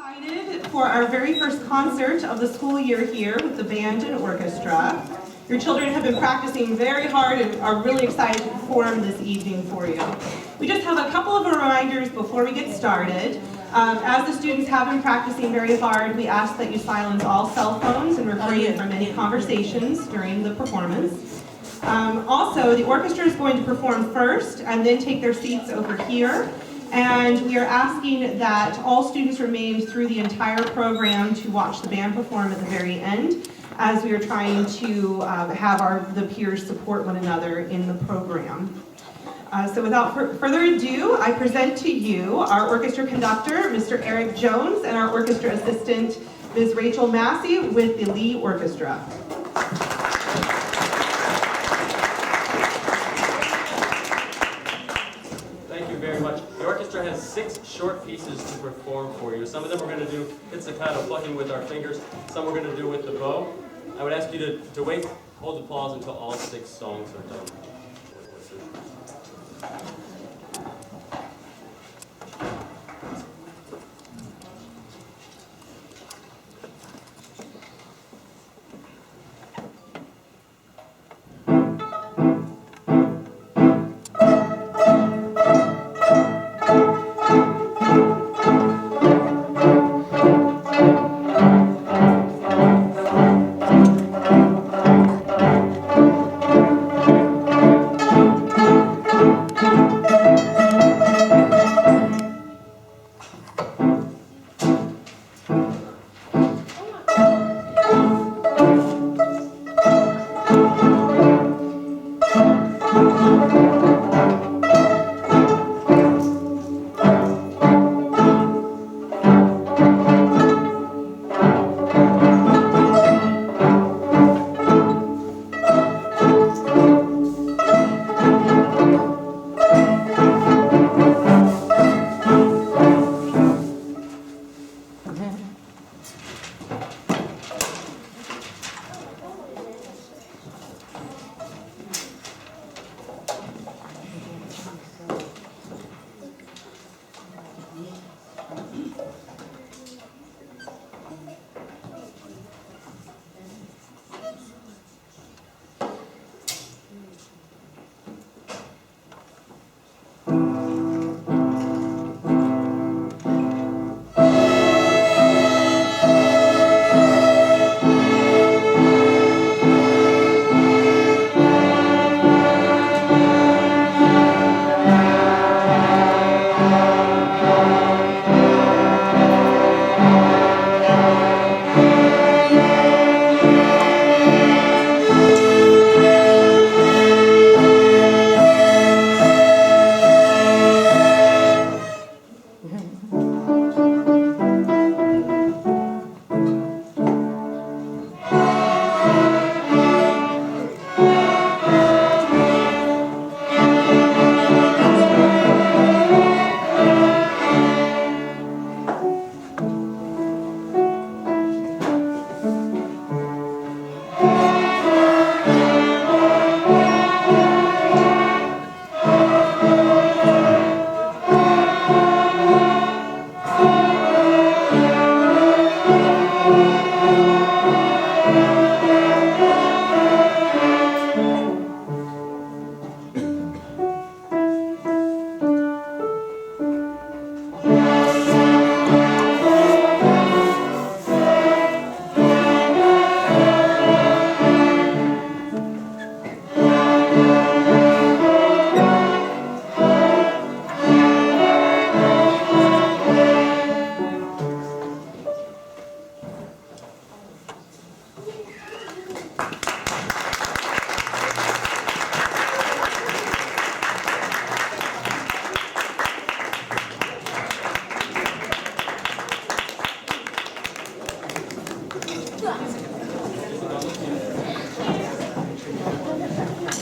Excited for our very first concert of the school year here with the band and orchestra. Your children have been practicing very hard and are really excited to perform this evening for you. We just have a couple of reminders before we get started. As the students have been practicing very hard, we ask that you silence all cell phones and refrain from any conversations during the performance. Also, the orchestra is going to perform first and then take their seats over here. And we are asking that all students remain through the entire program to watch the band perform at the very end, as we are trying to have the peers support one another in the program. So without further ado, I present to you our orchestra conductor, Mr. Eric Jones, and our orchestra assistant, Ms. Rachel Massey, with the Lee Orchestra. Thank you very much. The orchestra has 6 short pieces to perform for you. Some of them we're going to do pizzicato, plucking with our fingers. Some we're going to do with the bow. I would ask you to wait, hold applause until all 6 songs are done.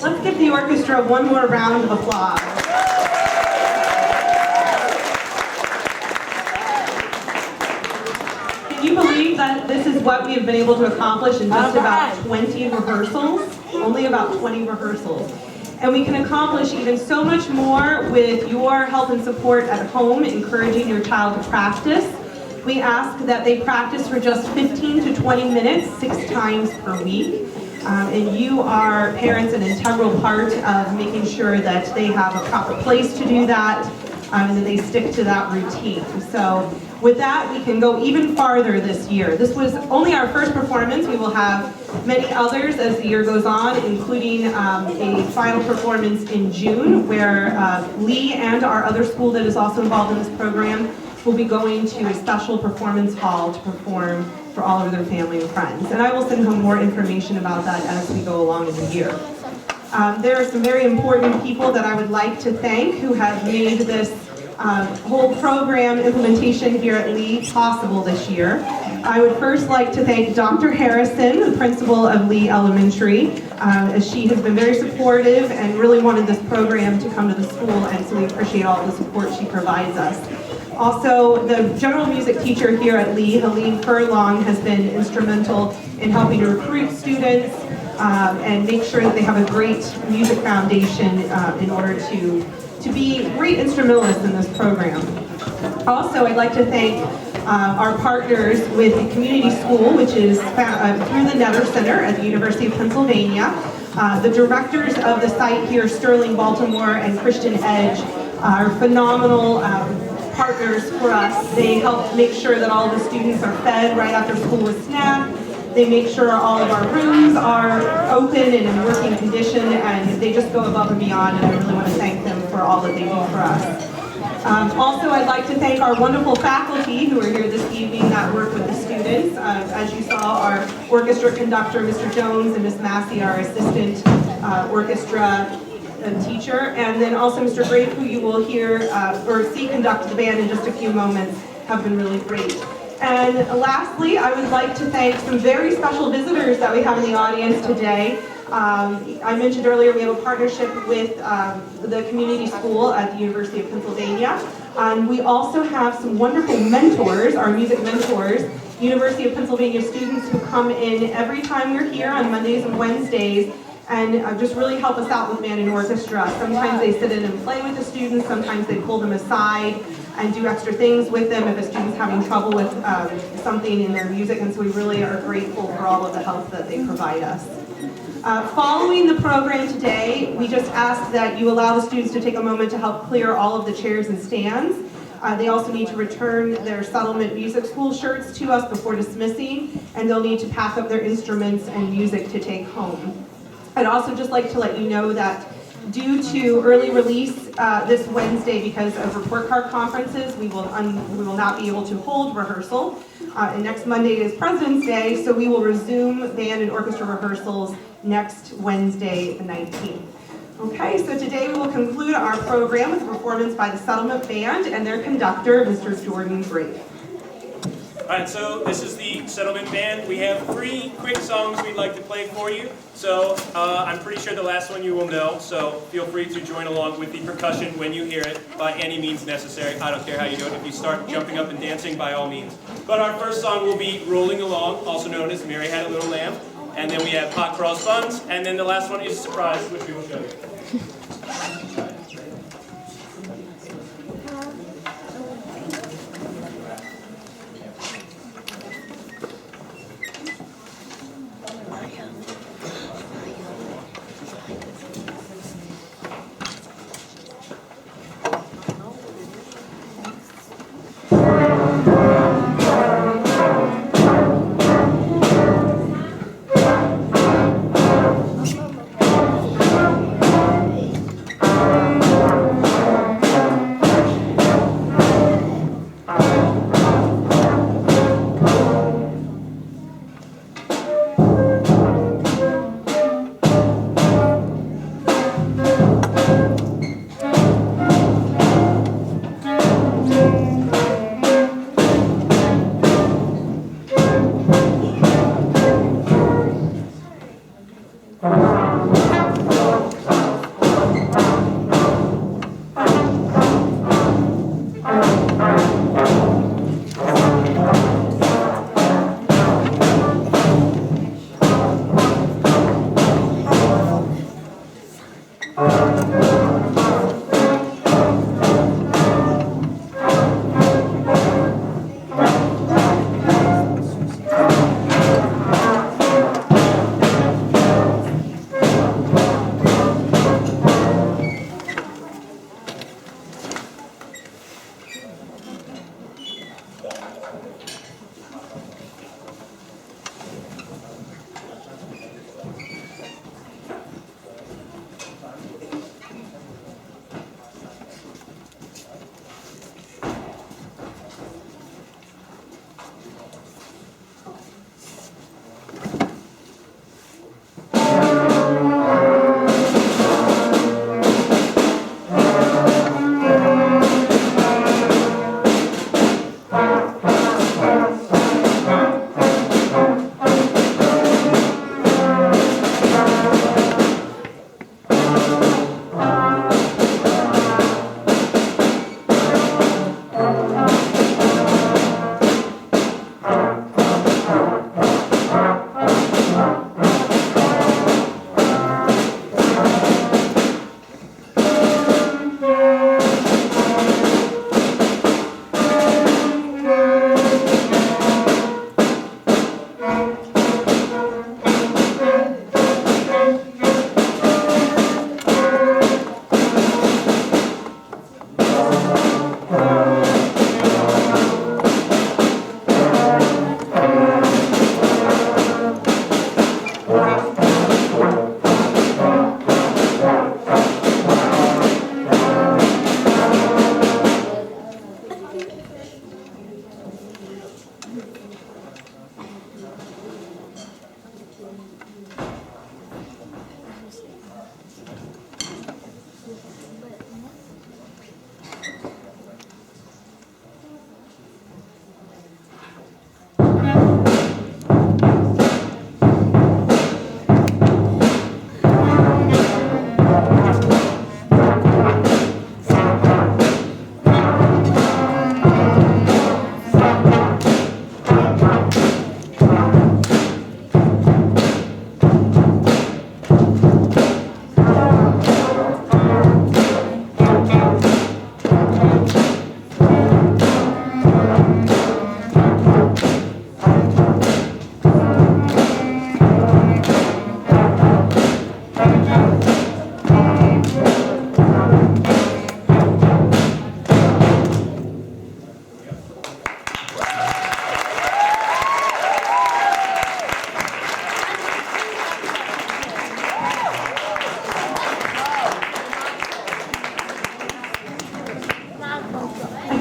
Let's give the orchestra one more round of applause. Can you believe that this is what we have been able to accomplish in just about 20 rehearsals? Only about 20 rehearsals. And we can accomplish even so much more with your help and support at home, encouraging your child to practice. We ask that they practice for just 15 to 20 minutes, 6 times per week. And you are, parents, an integral part of making sure that they have a proper place to do that, and that they stick to that routine. So with that, we can go even farther this year. This was only our first performance. We will have many others as the year goes on, including a final performance in June, where Lee and our other school that is also involved in this program will be going to a special performance hall to perform for all of their family and friends. And I will send home more information about that as we go along in the year. There are some very important people that I would like to thank who have made this whole program implementation here at Lee possible this year. I would first like to thank Dr. Harrison, the principal of Lea Elementary, as she has been very supportive and really wanted this program to come to the school, and so we appreciate all the support she provides us. Also, the general music teacher here at Lee, Helene Furlong, has been instrumental in helping to recruit students and make sure that they have a great music foundation in order to be great instrumentalists in this program. Also, I'd like to thank our partners with the community school, which is through the Netter Center at the University of Pennsylvania. The directors of the site here, Sterling Baltimore and Christian Edge, are phenomenal partners for us. They help make sure that all of the students are fed right after school with snacks. They make sure all of our rooms are open and in working condition, and they just go above and beyond, and I really want to thank them for all that they do for us. Also, I'd like to thank our wonderful faculty who are here this evening that work with the students. As you saw, our orchestra conductor, Mr. Jones, and Miss Massey, our assistant orchestra teacher, and then also Mr. Grape, who you will hear or see conduct the band in just a few moments, have been really great. And lastly, I would like to thank some very special visitors that we have in the audience today. I mentioned earlier we have a partnership with the community school at the University of Pennsylvania. And we also have some wonderful mentors, our music mentors, University of Pennsylvania students who come in every time we're here on Mondays and Wednesdays and just really help us out with band and orchestra. Sometimes they sit in and play with the students, sometimes they pull them aside and do extra things with them if a student's having trouble with something in their music, and so we really are grateful for all of the help that they provide us. Following the program today, we just ask that you allow the students to take a moment to help clear all of the chairs and stands. They also need to return their settlement music school shirts to us before dismissing, and they'll need to pack up their instruments and music to take home. I'd also just like to let you know that due to early release this Wednesday, because of report card conferences, we will not be able to hold rehearsal. And next Monday is President's Day, so we will resume band and orchestra rehearsals next Wednesday, the 19th. Okay, so today we will conclude our program with a performance by the Settlement Band and their conductor, Mr. Jordan Grape. All right, so this is the Settlement Band. We have 3 quick songs we'd like to play for you. So I'm pretty sure the last one you will know, so feel free to join along with the percussion when you hear it by any means necessary. I don't care how you do it. If you start jumping up and dancing, by all means. But our first song will be Rolling Along, also known as Mary Had a Little Lamb. And then we have Hot Cross Buns. And then the last one is Surprise, which we will show you.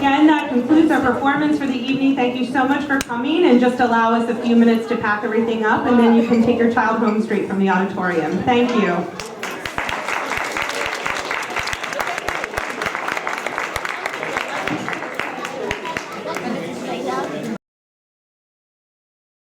again, that concludes our performance for the evening. Thank you so much for coming, and just allow us a few minutes to pack everything up, and then you can take your child home straight from the auditorium. Thank you.